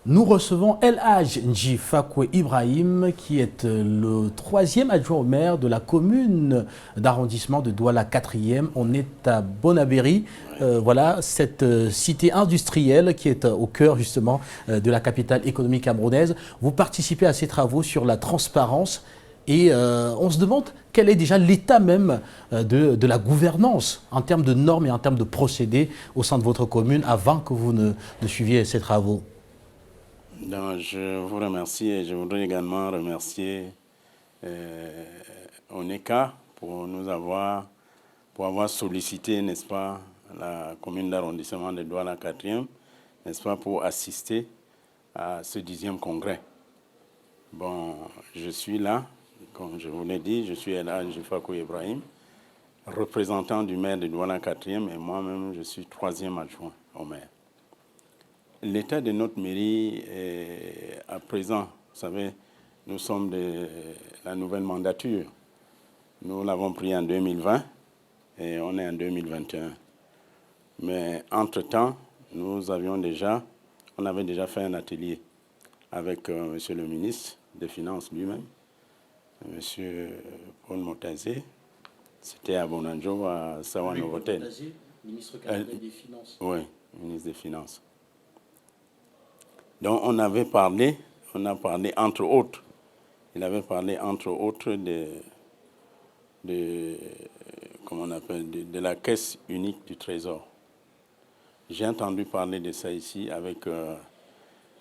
Nous recevons El Hadj Nji Fakwe Ibrahim, qui est le troisième adjoint au maire de la commune d'arrondissement de Douala 4e. On est à Bonabéry, Ouais. voilà, cette cité industrielle qui est au cœur justement de la capitale économique camerounaise. Vous participez à ces travaux sur la transparence et on se demande quel est déjà l'état même de la gouvernance en termes de normes et en termes de procédés au sein de votre commune avant que vous ne suiviez ces travaux. Donc, je vous remercie et je voudrais également remercier ONECA pour avoir sollicité, n'est-ce pas, la commune d'arrondissement de Douala 4e, n'est-ce pas, pour assister à ce 10e congrès. Bon, je suis là, comme je vous l'ai dit, je suis El Hadj Fakwe Ibrahim, représentant du maire de Douala 4e et moi-même, je suis troisième adjoint au maire. L'état de notre mairie est à présent, vous savez, nous sommes de la nouvelle mandature. Nous l'avons pris en 2020 et on est en 2021. Mais entre-temps, on avait déjà fait un atelier avec Monsieur le ministre des Finances lui-même, Monsieur Paul Motazé. C'était à Bonanjo, à Sawa-Novotel. Ministre camerounais des Finances. Oui, ministre des Finances. Donc on a parlé entre autres, il avait parlé entre autres comment on appelle, de la caisse unique du Trésor. J'ai entendu parler de ça ici avec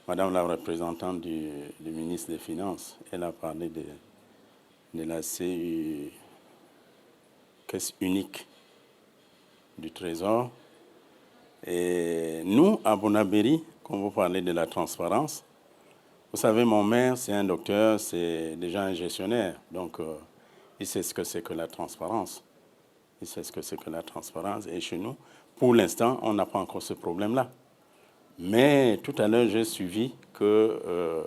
Madame la représentante du ministre des Finances. Elle a parlé de la CU, caisse unique du Trésor. Et nous, à Bonabéry, quand vous parlez de la transparence, vous savez, mon maire, c'est un docteur, c'est déjà un gestionnaire. Donc, il sait ce que c'est que la transparence. Il sait ce que c'est que la transparence. Et chez nous, pour l'instant, on n'a pas encore ce problème-là. Mais tout à l'heure, j'ai suivi que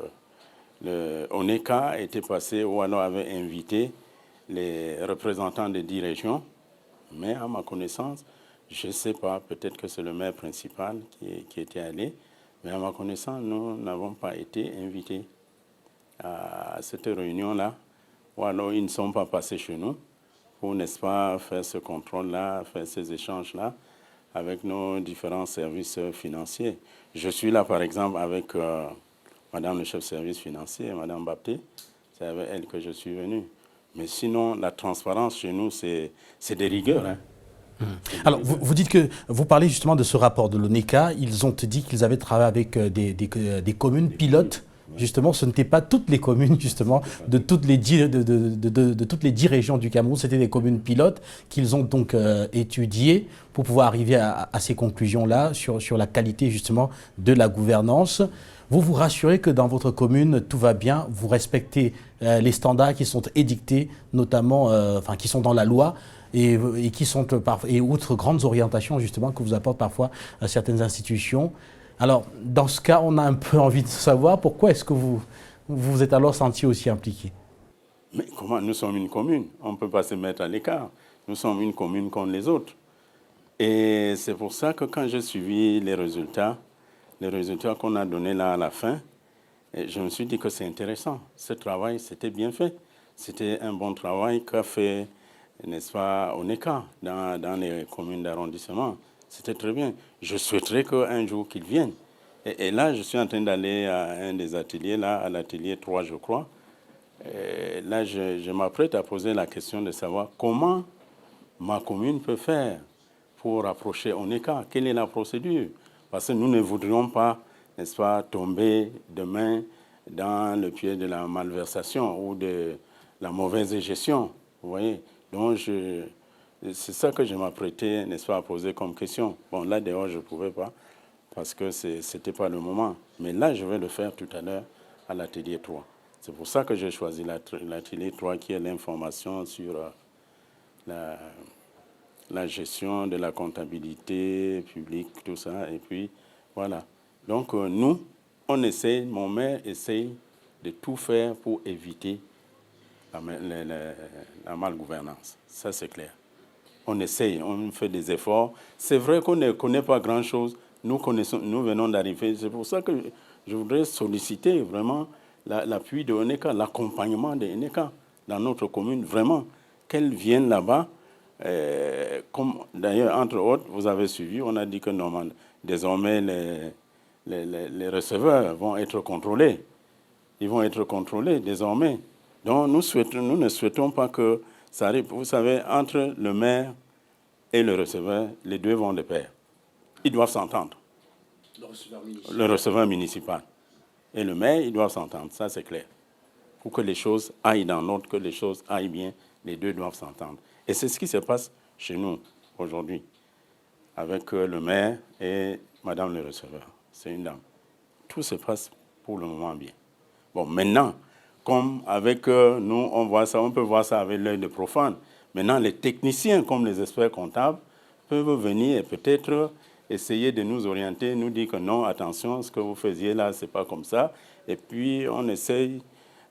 le ONECA était passé ou alors avait invité les représentants des 10 régions. Mais à ma connaissance, je ne sais pas, peut-être que c'est le maire principal qui était allé. Mais à ma connaissance, nous n'avons pas été invités à cette réunion-là. Ou alors ils ne sont pas passés chez nous pour, n'est-ce pas, faire ce contrôle-là, faire ces échanges-là avec nos différents services financiers. Je suis là, par exemple, avec Madame le chef de service financier, Madame Bapté. C'est avec elle que je suis venu. Mais sinon, la transparence chez nous, c'est des rigueurs. Hein. Alors, vous dites que vous parlez justement de ce rapport de l'ONECA. Ils ont dit qu'ils avaient travaillé avec des communes pilotes. Ouais. Justement, ce n'étaient pas toutes les communes, justement, de toutes les 10, de toutes les 10 régions du Cameroun. C'était des communes pilotes qu'ils ont donc étudiées pour pouvoir arriver à ces conclusions-là sur la qualité, justement, de la gouvernance. Vous vous rassurez que dans votre commune, tout va bien, vous respectez les standards qui sont édictés, notamment, enfin, qui sont dans la loi, et qui sont et autres grandes orientations justement que vous apportent parfois certaines institutions. Alors, dans ce cas, on a un peu envie de savoir pourquoi est-ce que vous vous êtes alors senti aussi impliqué. Mais comment? Nous sommes une commune. On ne peut pas se mettre à l'écart. Nous sommes une commune comme les autres. Et c'est pour ça que quand j'ai suivi les résultats qu'on a donnés là à la fin, je me suis dit que c'est intéressant. Ce travail, c'était bien fait. C'était un bon travail qu'a fait, n'est-ce pas, ONECA dans les communes d'arrondissement. C'était très bien. Je souhaiterais qu'un jour qu'ils viennent. Et là, je suis en train d'aller à un des ateliers, là, à l'atelier 3, je crois. Et là, je m'apprête à poser la question de savoir comment ma commune peut faire pour approcher ONECA. Quelle est la procédure? Parce que nous ne voudrions pas, n'est-ce pas, tomber demain dans le pied de la malversation ou de la mauvaise gestion. Vous voyez? Donc, c'est ça que je m'apprêtais, n'est-ce pas, à poser comme question. Bon, là, dehors, je ne pouvais pas parce que ce n'était pas le moment. Mais là, je vais le faire tout à l'heure à l'atelier 3. C'est pour ça que j'ai choisi l'atelier 3 qui est l'information sur la gestion de la comptabilité publique, tout ça. Et puis, voilà. Donc, nous, on essaie, mon maire essaye de tout faire pour éviter la malgouvernance. Ça, c'est clair. On essaye, on fait des efforts. C'est vrai qu'on ne connaît pas grand-chose. Nous venons d'arriver. C'est pour ça que je voudrais solliciter vraiment l'appui de Oneka, l'accompagnement de Oneka dans notre commune, vraiment, qu'elle vienne là-bas. Comme d'ailleurs, entre autres, vous avez suivi, on a dit que normalement, désormais, les receveurs vont être contrôlés. Ils vont être contrôlés désormais. Donc, nous ne souhaitons pas que ça arrive. Vous savez, entre le maire et le receveur, les deux vont de pair. Ils doivent s'entendre. Le receveur municipal et le maire, ils doivent s'entendre. Ça, c'est clair. Pour que les choses aillent dans l'ordre, que les choses aillent bien, les deux doivent s'entendre. Et c'est ce qui se passe chez nous aujourd'hui, avec le maire et madame le receveur. C'est une dame. Tout se passe pour le moment bien. Bon, maintenant, comme avec nous, on peut voir ça avec l'œil de profane. Maintenant, les techniciens, comme les experts comptables, peuvent venir et peut-être essayer de nous orienter, nous dire que non, attention, ce que vous faisiez là, c'est pas comme ça. Et puis, on essaye,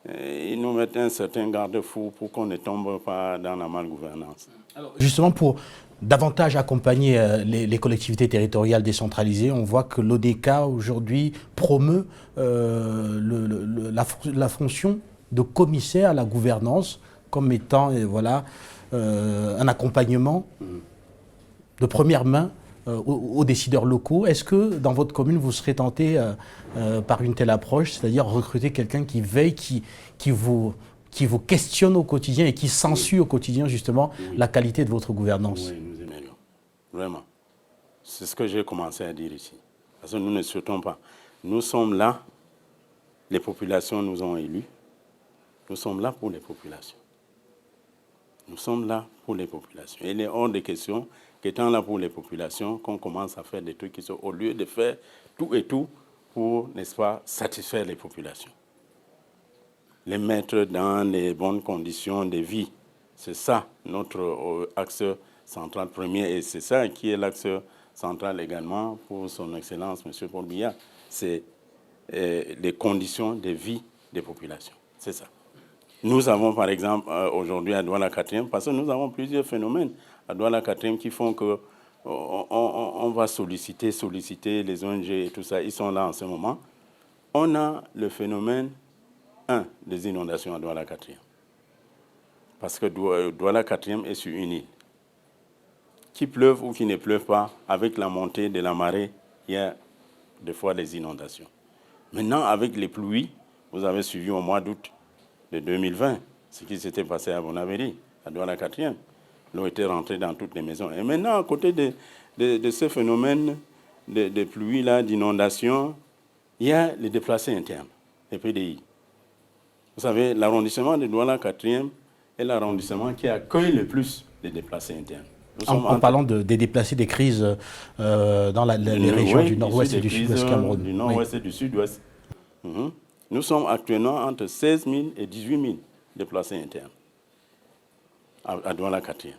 ils nous mettent un certain garde-fou pour qu'on ne tombe pas dans la malgouvernance. Alors, justement, pour davantage accompagner les collectivités territoriales décentralisées, on voit que l'ODK aujourd'hui promeut la fonction de commissaire à la gouvernance comme étant un accompagnement de première main aux décideurs locaux. Est-ce que dans votre commune, vous serez tenté par une telle approche, c'est-à-dire recruter quelqu'un qui veille, qui vous questionne au quotidien et qui censure au quotidien justement la qualité de votre gouvernance? Oui, nous aimerions. Vraiment. C'est ce que j'ai commencé à dire ici. Parce que nous ne souhaitons pas. Nous sommes là, les populations nous ont élus. Nous sommes là pour les populations. Nous sommes là pour les populations. Et il est hors de question qu'étant là pour les populations, qu'on commence à faire des trucs qui sont, au lieu de faire tout et tout pour, n'est-ce pas, satisfaire les populations. Les mettre dans les bonnes conditions de vie. C'est ça notre axe central premier et c'est ça qui est l'axe central également pour son Excellence, M. Paul Biya. C'est les conditions de vie des populations. C'est ça. Nous avons par exemple aujourd'hui à Douala 4e, parce que nous avons plusieurs phénomènes à Douala 4e qui font que on va solliciter les ONG et tout ça. Ils sont là en ce moment. On a le phénomène des inondations à Douala 4e. Parce que Douala 4e est sur une île. Qu'il pleuve ou qu'il ne pleuve pas, avec la montée de la marée, il y a des fois des inondations. Maintenant, avec les pluies, vous avez suivi au mois d'août de 2020 ce qui s'était passé à Bonaveri, à Douala 4e. L'eau était rentrée dans toutes les maisons. Et maintenant, à côté de ce phénomène de pluie-là, d'inondation, il y a les déplacés internes, les PDI. Vous savez, l'arrondissement de Douala 4e est l'arrondissement qui accueille le plus les déplacés internes. En parlant des déplacés, des crises dans les régions du nord-ouest et du sud-ouest Cameroun. Du nord-ouest et du sud-ouest. Nous sommes actuellement entre 16 000 et 18 000 déplacés internes à Douala 4e.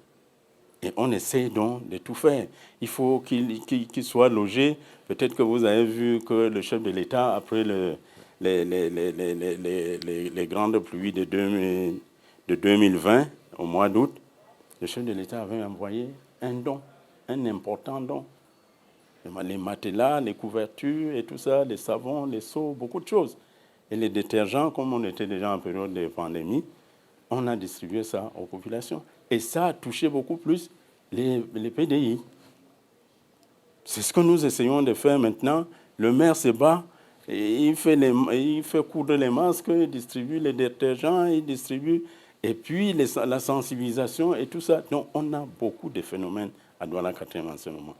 Et on essaie donc de tout faire. Il faut qu'ils soient logés. Peut-être que vous avez vu que le chef de l'État, après les grandes pluies de 2020, au mois d'août, le chef de l'État avait envoyé un don, un important don. Les matelas, les couvertures et tout ça, les savons, les seaux, beaucoup de choses. Et les détergents, comme on était déjà en période de pandémie, on a distribué ça aux populations. Et ça a touché beaucoup plus les PDI. C'est ce que nous essayons de faire maintenant. Le maire se bat, et il fait coudre les masques, il distribue les détergents, il distribue... Et puis la sensibilisation et tout ça. Donc on a beaucoup de phénomènes à Douala 4e en ce moment.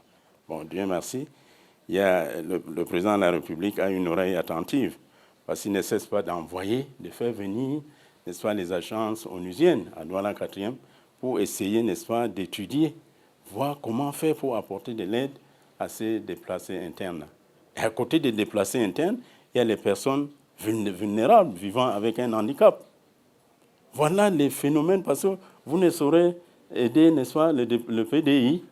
Bon, Dieu merci. Il y a le président de la République a une oreille attentive parce qu'il ne cesse pas d'envoyer, de faire venir, n'est-ce pas, les agences onusiennes à Douala 4e pour essayer, n'est-ce pas, d'étudier, voir comment faire pour apporter de l'aide à ces déplacés internes. Et à côté des déplacés internes, il y a les personnes vulnérables vivant avec un handicap. Voilà les phénomènes, parce que vous ne saurez aider, n'est-ce pas, le PDI,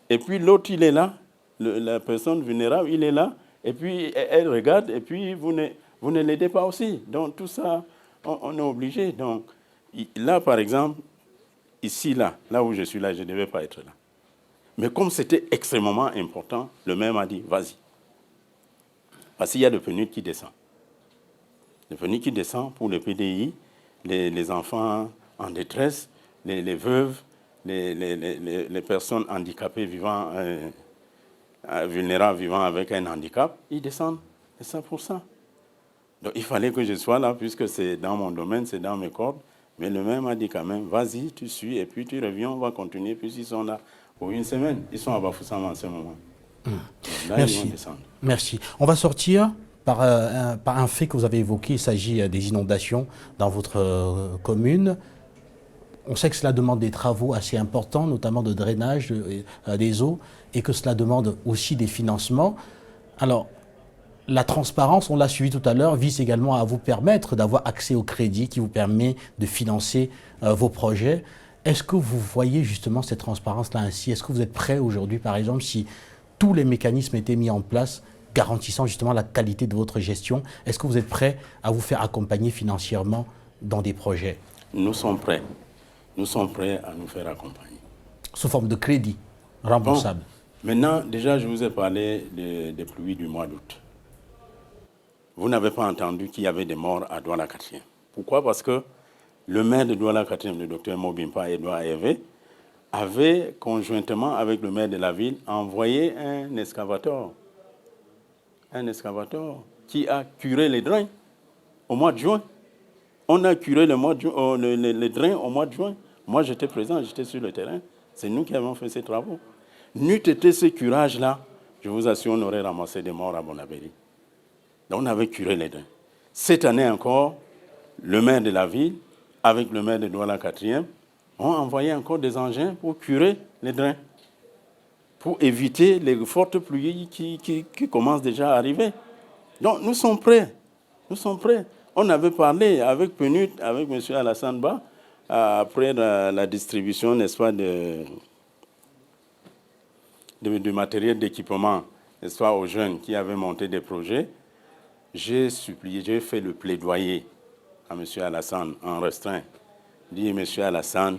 et puis l'autre, il est là, la personne vulnérable, il est là, et puis elle regarde, et puis vous ne l'aidez pas aussi. Donc tout ça, on est obligé. Donc là, par exemple, ici, là où je suis là, je ne devais pas être là. Mais comme c'était extrêmement important, le maire m'a dit, vas-y. Parce qu'il y a le PNUD qui descend. Le PNUD qui descend pour le PDI, les enfants en détresse, les veuves, les personnes handicapées vivant, vulnérables vivant avec un handicap, ils descendent. Et ça pour ça. Donc il fallait que je sois là, puisque c'est dans mon domaine, c'est dans mes cordes. Mais le maire m'a dit quand même, vas-y, tu suis, et puis tu reviens, on va continuer. Puis ils sont là pour une semaine. Ils sont à Bafoussam en ce moment. Là, Merci. ils vont descendre. Merci. On va sortir par un fait que vous avez évoqué. Il s'agit des inondations dans votre commune. On sait que cela demande des travaux assez importants, notamment de drainage des eaux, et que cela demande aussi des financements. Alors, la transparence, on l'a suivi tout à l'heure, vise également à vous permettre d'avoir accès au crédit qui vous permet de financer vos projets. Est-ce que vous voyez justement cette transparence-là ainsi? Est-ce que vous êtes prêt aujourd'hui, par exemple, si tous les mécanismes étaient mis en place garantissant justement la qualité de votre gestion, est-ce que vous êtes prêt à vous faire accompagner financièrement dans des projets? Nous sommes prêts. Nous sommes prêts à nous faire accompagner. Sous forme de crédit remboursable. Bon, maintenant, déjà, je vous ai parlé des pluies du mois d'août. Vous n'avez pas entendu qu'il y avait des morts à Douala-4e. Pourquoi? Parce que le maire de Douala-4e, le docteur Mobimpa Edouard Hervé, avait, conjointement avec le maire de la ville, envoyé un excavateur qui a curé les drains au mois de juin. On a curé les drains au mois de juin. Moi, j'étais présent, j'étais sur le terrain. C'est nous qui avons fait ces travaux. N'eût été ce curage-là, je vous assure, on aurait ramassé des morts à Bonabéry. Donc, on avait curé les drains. Cette année encore, le maire de la ville, avec le maire de Douala-4e, ont envoyé encore des engins pour curer les drains, pour éviter les fortes pluies qui commencent déjà à arriver. Donc, nous sommes prêts. Nous sommes prêts. On avait parlé avec PNUD, avec M. Alassane Ba, après la distribution, n'est-ce pas, du matériel d'équipement, n'est-ce pas, aux jeunes qui avaient monté des projets. J'ai fait le plaidoyer à M. Alassane en restreint. Dit, M. Alassane,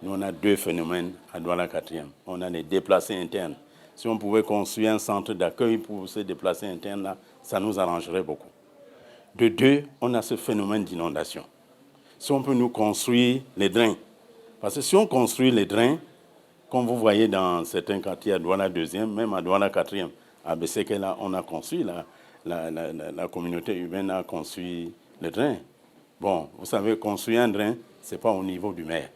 nous on a deux phénomènes à Douala-4e. On a les déplacés internes. Si on pouvait construire un centre d'accueil pour ces déplacés internes-là, ça nous arrangerait beaucoup. De deux, on a ce phénomène d'inondation. Si on peut nous construire les drains, parce que si on construit les drains, comme vous voyez dans certains quartiers à Douala 2e, même à Douala 4e, à Bessékela, on a construit, la communauté urbaine a construit le drain. Bon, vous savez, construire un drain, ce n'est pas au niveau du maire.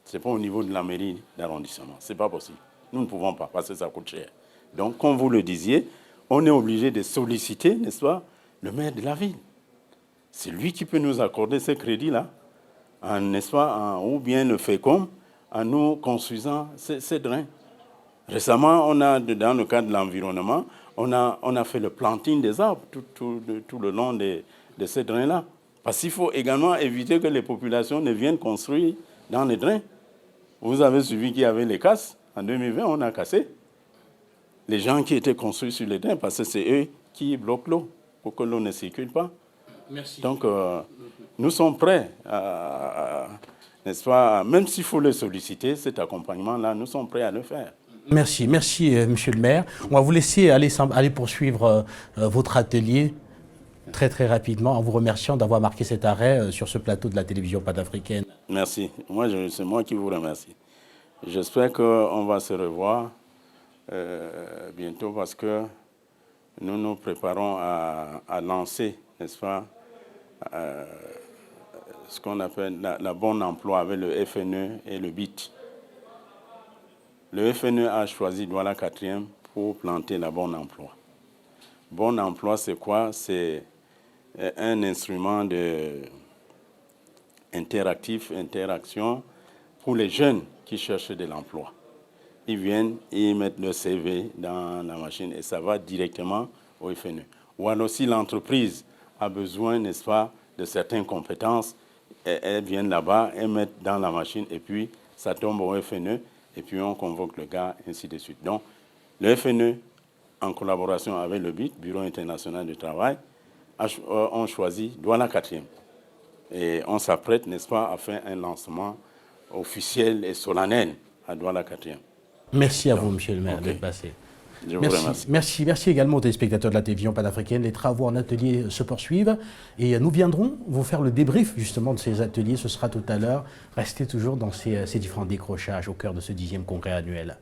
Ce n'est pas au niveau de la mairie d'arrondissement. Ce n'est pas possible. Nous ne pouvons pas, parce que ça coûte cher. Donc, comme vous le disiez, on est obligé de solliciter, n'est-ce pas, le maire de la ville. C'est lui qui peut nous accorder ce crédit-là, n'est-ce pas, ou bien le FECOM, en nous construisant ces drains. Récemment, on a, dans le cadre de l'environnement, on a fait le planting des arbres tout le long de ces drains-là. Parce qu'il faut également éviter que les populations ne viennent construire dans les drains. Vous avez suivi qu'il y avait les casses. En 2020, on a cassé les gens qui étaient construits sur les drains parce que c'est eux qui bloquent l'eau pour que l'eau ne circule pas. Merci. Donc, nous sommes prêts, n'est-ce pas, même s'il faut le solliciter, cet accompagnement-là, nous sommes prêts à le faire. Merci, monsieur le maire. On va vous laisser aller poursuivre votre atelier très très rapidement en vous remerciant d'avoir marqué cet arrêt sur ce plateau de la télévision panafricaine. Merci. C'est moi qui vous remercie. J'espère qu'on va se revoir bientôt parce que nous nous préparons à lancer, n'est-ce pas, ce qu'on appelle la bonne emploi avec le FNE et le BIT. Le FNE a choisi Douala 4e pour planter la bonne emploi. Bon emploi, c'est quoi? C'est un instrument interaction pour les jeunes qui cherchent de l'emploi. Ils viennent, ils mettent le CV dans la machine et ça va directement au FNE. Ou alors si l'entreprise a besoin, n'est-ce pas, de certaines compétences, elles viennent là-bas, elles mettent dans la machine et puis ça tombe au FNE et puis on convoque le gars, ainsi de suite. Donc, le FNE, en collaboration avec le BIT, Bureau international du travail, ont choisi Douala 4e. Et on s'apprête, n'est-ce pas, à faire un lancement officiel et solennel à Douala 4e. Merci à vous, monsieur le maire, d'être passé. Je vous remercie. Merci également aux téléspectateurs de la télévision panafricaine. Les travaux en atelier se poursuivent et nous viendrons vous faire le débrief justement de ces ateliers. Ce sera tout à l'heure. Restez toujours dans ces différents décrochages au cœur de ce 10e congrès annuel.